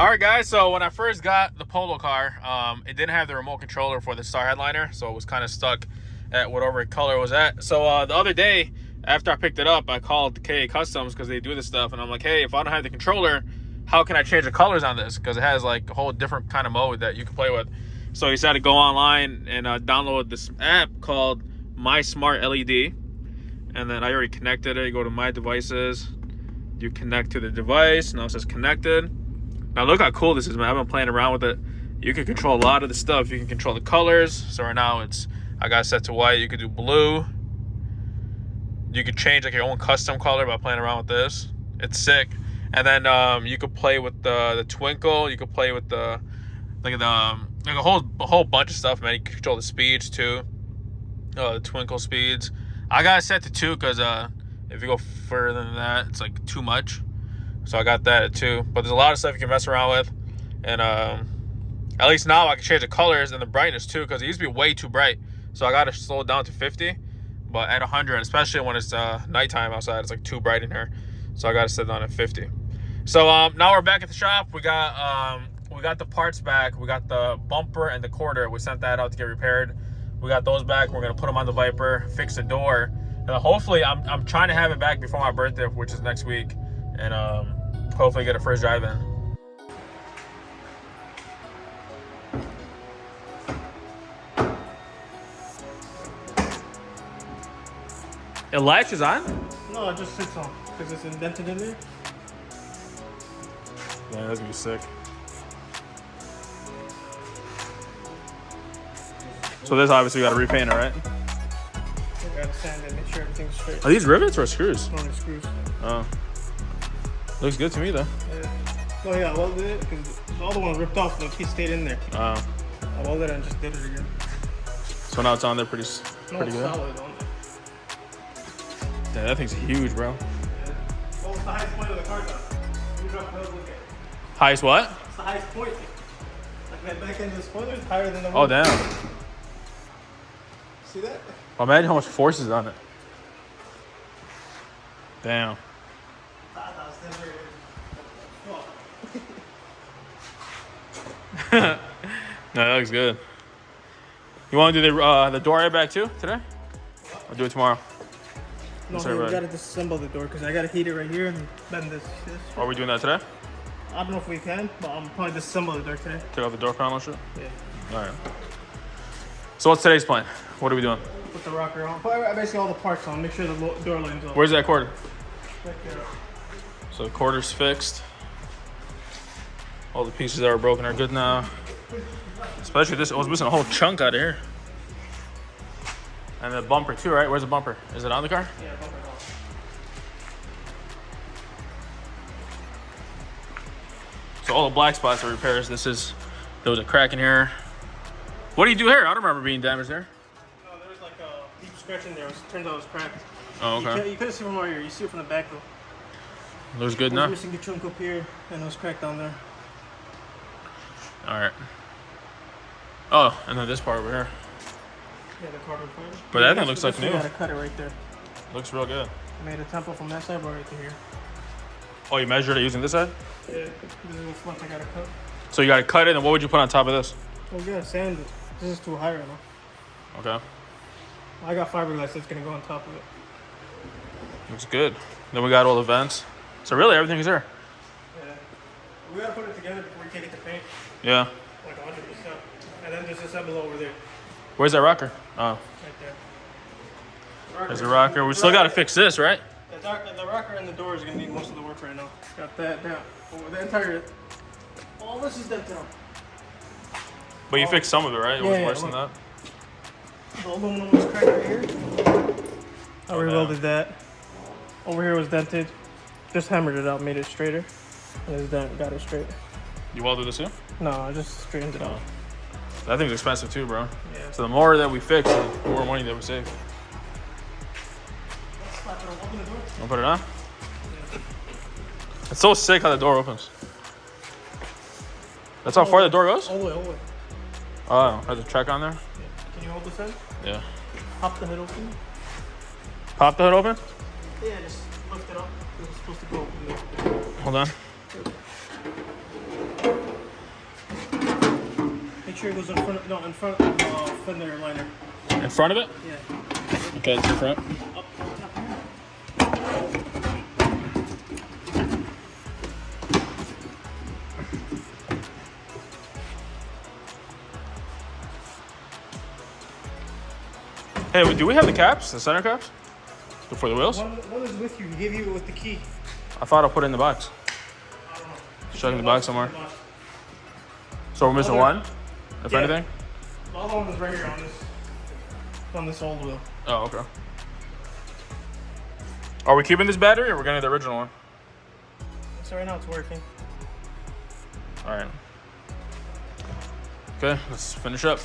All right, guys, so when I first got the Polo car, it didn't have the remote controller for the star headliner, so it was kind of stuck at whatever color it was at. So the other day, after I picked it up, I called KA Customs because they do this stuff, and I'm like, hey, if I don't have the controller, how can I change the colors on this? Because it has like a whole different kind of mode that you can play with. So he decided to go online and download this app called My Smart LED, and then I already connected it. You go to My Devices, you connect to the device, now it says connected. Now look how cool this is, man. I've been playing around with it. You can control a lot of the stuff. You can control the colors. So right now I got it set to white. You could do blue. You could change like your own custom color by playing around with this. It's sick. And then you could play with the twinkle. You could play with the like a whole bunch of stuff, man. You can control the speeds too. The twinkle speeds. I got it set to 2 because if you go further than that, it's like too much. So I got that at 2. But there's a lot of stuff you can mess around with. And at least now I can change the colors and the brightness too, because it used to be way too bright. So I got to slow it down to 50. But at 100, especially when it's nighttime outside, it's like too bright in here. So I got to set it down at 50. So now we're back at the shop. We got the parts back. We got the bumper and the quarter. We sent that out to get repaired. We got those back. We're going to put them on the Viper, fix the door. And hopefully, I'm trying to have it back before my birthday, which is next week. And hopefully get a first drive in. It latches on? No, it just sits on because it's indented in there. Yeah, that's gonna be sick. So this obviously got to repaint it, right? You gotta sand it, make sure everything's straight. Are these rivets or screws? Only screws. Oh. Looks good to me though. Yeah. Oh yeah, I welded it because all the ones ripped off, the piece stayed in there. Oh. I welded it and just did it again. So now it's on there pretty No, good. it's solid on there. Yeah, that thing's huge, bro. Yeah. What was the highest point of the car though? You drop the look at it. Highest what? It's the highest point. Like that back end of the spoiler is higher than the Oh, damn. See that? Well, imagine how much force is on it. Damn. No, that looks good. You want to do the door airbag too today? Or do it tomorrow? No, hey, we gotta disassemble the door because I gotta heat it right here and bend this. Are we doing that today? I don't know if we can, but I'm probably disassemble the door today. Take off the door panel and shit? Yeah. Alright. So what's today's plan? What are we doing? Put the rocker on. Put basically all the parts on. Make sure the door line's up. Where's that cord? Right there. So the quarter's fixed. All the pieces that were broken are good now. Especially this, I was missing a whole chunk out of here. And the bumper too, right? Where's the bumper? Is it on the car? Yeah, bumper on. So all the black spots are repairs. There was a crack in here. What do you do here? I don't remember being damaged there. No, there was like a deep scratch in there. It turns out it was cracked. Oh, okay. You couldn't see from right here. You see it from the back though. Looks good I now. was missing the chunk up here, and it was cracked down there. All right. Oh, and then this part over here. Yeah, the carbon fiber. But that thing looks like new. You gotta cut it right there. Looks real good. I made a template from that side right to here. Oh, you measured it using this side? Yeah, this is what's left I gotta cut. So you got to cut it, and what would you put on top of this? Oh, yeah, sand it. This is too high right now. Okay. I got fiberglass that's gonna go on top of it. Looks good. Then we got all the vents. So really, everything's there. Yeah. We gotta put it together before we can get the paint. Yeah. Like 100%. And then just assemble over there. Where's that rocker? Oh. Right there. There's the rocker. We still got to fix this, right? The rocker and the door is gonna need most of the work right now. Got that down. Oh, the entire. All this is dented up. But you fixed some of it, right? It wasn't worse than look. that? The aluminum was cracked right here. I rewelded that. Over here was dented. Just hammered it out, made it straighter. And it's done. Got it straight. You welded this too? No, I just straightened it out. That thing's expensive too, bro. Yeah. So the more that we fix, the more money that we save. Wanna put it on? Yeah. It's so sick how the door opens. That's how far the door goes? All the way, all the way. Oh, has a track on there? Yeah. Can you hold this end? Yeah. Pop the hood open. Pop the hood open? Yeah, just lift it up. It's supposed to go open there. Hold on. sure it goes in front of, no, in front of the fender liner. In front of it? Yeah. Okay, it's in front. Up top here. Hey, do we have the caps? The center caps? For the wheels? One is with you. He gave you with the key. I thought I put it in the box. I don't know. Check in the box somewhere. So we're missing one, if anything? The other one is right here on this old wheel. Oh, okay. Are we keeping this battery or we're getting the original one? So right now it's working. All right. Okay, let's finish up.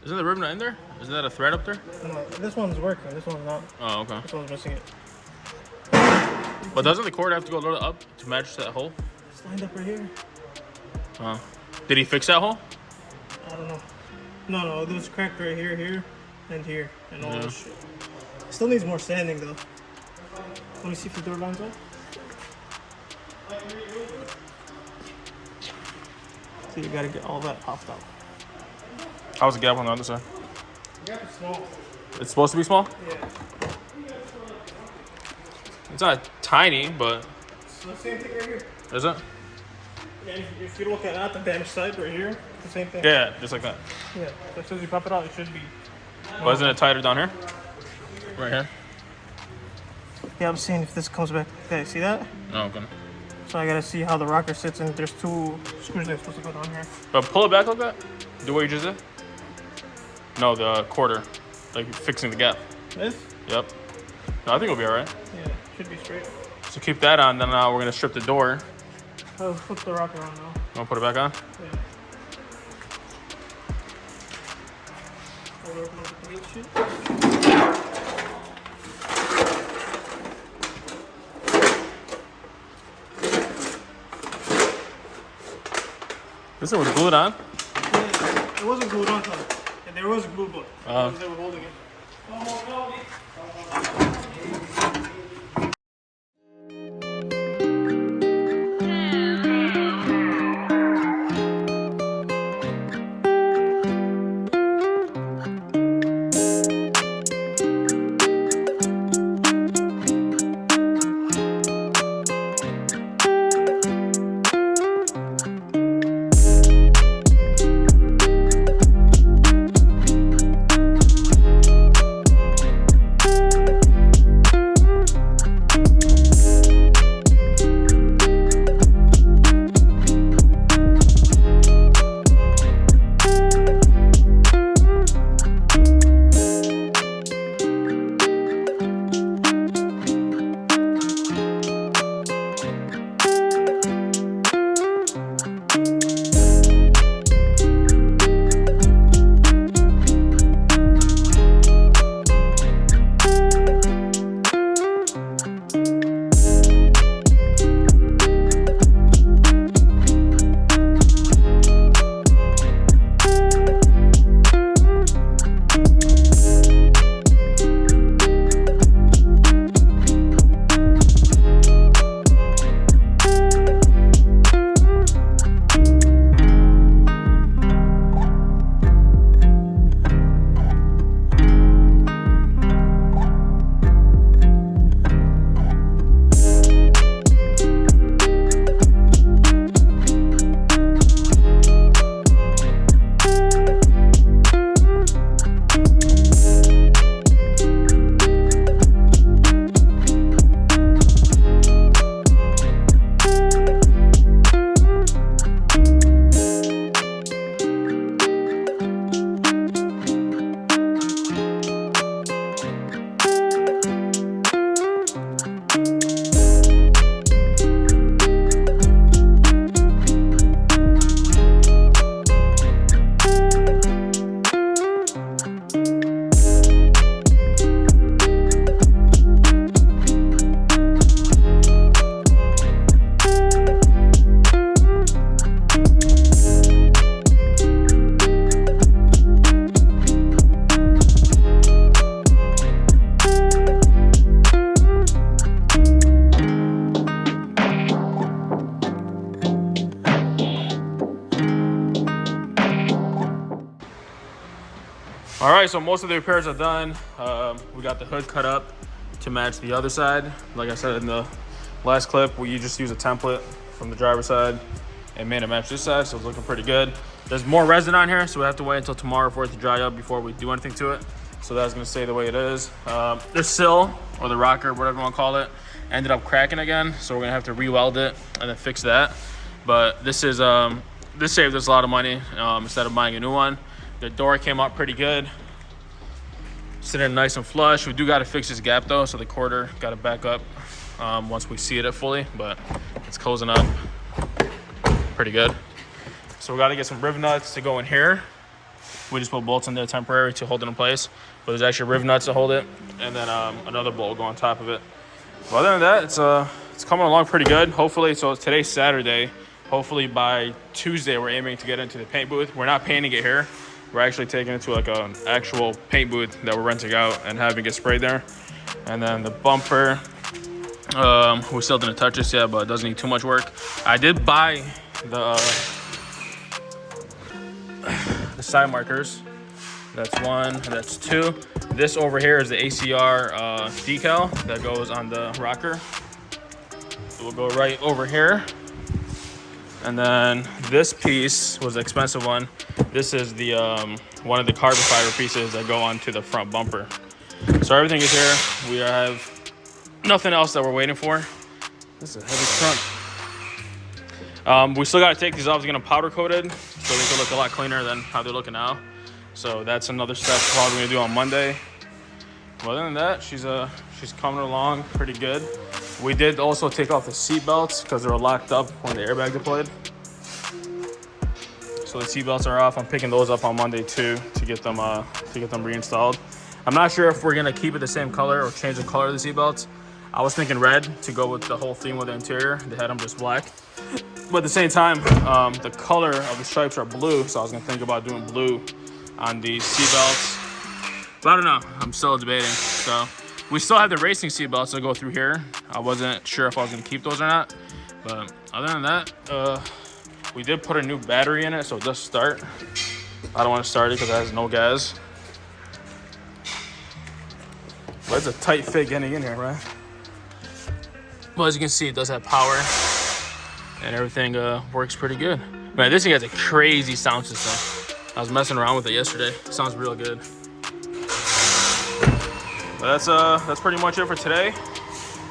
Isn't the ribbon in there? Isn't that a thread up there? No, this one's working. This one's not. Oh, okay. This one's missing it. But doesn't the cord have to go a little up to match that hole? It's lined up right here. Oh. Did he fix that hole? I don't know. No, it was cracked right here, here, and here, and all this shit. It still needs more sanding though. Let me see if the door lines up. So you gotta get all that popped out. How's the gap on the other side? The gap is small. It's supposed to be small? Yeah. It's not tiny, but... It's the same thing right here. Is it? Yeah, if you look at the damaged side right here, it's the same thing. Yeah, just like that. Yeah. So as soon as you pop it out, it should be. But isn't it tighter down here? Right here? Yeah, I'm seeing if this comes back. Okay, see that? Oh, okay. So I gotta see how the rocker sits, and there's two screws they're supposed to go down here. But pull it back like that? Do what you just did? No, the quarter. Like fixing the gap. This? Yep. No, I think it'll be alright. Yeah, should be straight. So keep that on, then we're gonna strip the door. I'll flip the rocker on now. Wanna put it back on? Yeah. I'll open up the wheel sheet. This thing was glued on? Yeah, it wasn't glued on top. And there was a glue book. They were holding it. All right, so most of the repairs are done. We got the hood cut up to match the other side. Like I said in the last clip, we just use a template from the driver's side and made it match this side, so it's looking pretty good. There's more resin on here, so we have to wait until tomorrow for it to dry up before we do anything to it. So that's gonna stay the way it is. The sill, or the rocker, whatever you wanna call it, ended up cracking again, so we're gonna have to re-weld it and then fix that. But this is this saved us a lot of money instead of buying a new one. The door came up pretty good, sitting nice and flush. We do got to fix this gap though, so the quarter got to back up once we see it fully, but it's closing up pretty good. So we got to get some riv nuts to go in here. We just put bolts in there temporary to hold it in place, but there's actually riv nuts to hold it, and then another bolt will go on top of it. But other than that, it's coming along pretty good. Hopefully, so today's Saturday. Hopefully by Tuesday, we're aiming to get into the paint booth. We're not painting it here. We're actually taking it to like an actual paint booth that we're renting out and having it sprayed there. And then the bumper, we still didn't touch this yet, but it doesn't need too much work. I did buy the side markers. That's one, that's two. This over here is the ACR decal that goes on the rocker. It will go right over here. And then this piece was the expensive one. This is the one of the carbon fiber pieces that go onto the front bumper. So everything is here. We have nothing else that we're waiting for. This is a heavy trunk. We still got to take these off. We're gonna powder coat it so they can look a lot cleaner than how they're looking now. So that's another step probably gonna do on Monday. But other than that, she's coming along pretty good. We did also take off the seat belts because they were locked up when the airbag deployed. So the seat belts are off. I'm picking those up on Monday too to get them reinstalled. I'm not sure if we're gonna keep it the same color or change the color of the seat belts. I was thinking red to go with the whole theme of the interior. They had them just black. But at the same time, the color of the stripes are blue, so I was gonna think about doing blue on the seat belts. But I don't know. I'm still debating. So we still have the racing seat belts that go through here. I wasn't sure if I was gonna keep those or not. But other than that, we did put a new battery in it, so it does start. I don't want to start it because it has no gas. But it's a tight fit getting in here, right? Well, as you can see, it does have power, and everything works pretty good. Man, this thing has a crazy sound system. I was messing around with it yesterday. It sounds real good. But that's pretty much it for today.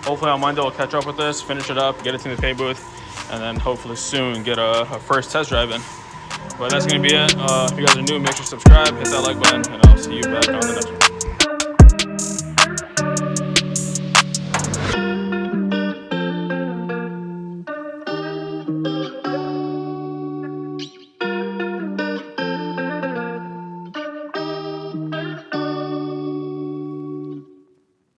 Hopefully on Monday we'll catch up with this, finish it up, get it to the paint booth, and then hopefully soon get a first test drive in. But that's gonna be it. If you guys are new, make sure to subscribe, hit that like button, and I'll see you back on the next one.